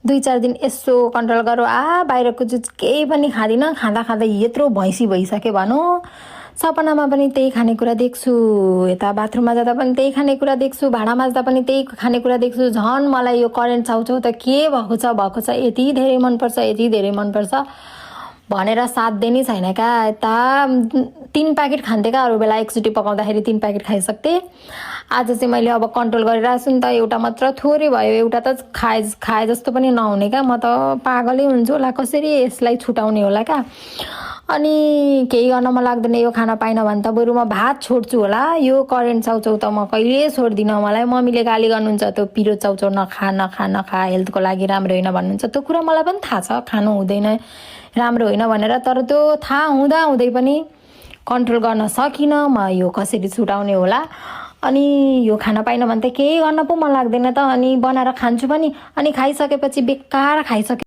2-4 दिन यसो कन्ट्रोल गरौँ। बाहिरको चिज केही पनि खाँदिनँ, खाँदा खाँदा यत्रो भैँसी भइसक्यो भनौँ। सपनामा पनि त्यही खानेकुरा देख्छु, यता बाथरुममा जाँदा पनि त्यही खानेकुरा देख्छु, भाँडा माझ्दा पनि त्यही खानेकुरा देख्छु। झन् मलाई यो करेन्ट छाउछाउ त के भएको छ, यति धेरै मनपर्छ, यति धेरै मनपर्छ भनेर साध्य नै छैन क्या। यता 3 प्याकेट खान्थेँ क्या, अरू बेला एकचोटि पकाउँदाखेरि 3 प्याकेट खाइसक्थेँ। आज चाहिँ मैले अब कन्ट्रोल गरिरहेको छु नि त, एउटा मात्र थोरै भयो, एउटा त खाए जस्तो पनि नहुने क्या। म त पागलै हुन्छु होला, कसरी यसलाई छुटाउने होला क्या। अनि केही गर्न मन लाग्दैन यो खाना पाइनँ भने त बरु म भात छोड्छु होला। यो करेन्ट चाउचाउ त म कहिले छोड्दिनँ। मलाई मम्मीले गाली गर्नुहुन्छ, त्यो पिरो चाउचाउ नखा नखा नखा, हेल्थको लागि राम्रो होइन भन्नुहुन्छ। त्यो कुरा मलाई पनि थाहा छ, खानु हुँदैन, राम्रो होइन भनेर। तर त्यो थाहा हुँदै पनि कन्ट्रोल गर्न सकिनँ। म यो कसरी छुटाउने होला। अनि यो खाना पाइनँ भने त केही गर्न पो मन लाग्दैन त, अनि बनाएर खान्छु पनि। अनि खाइसकेपछि बेकार खाइसके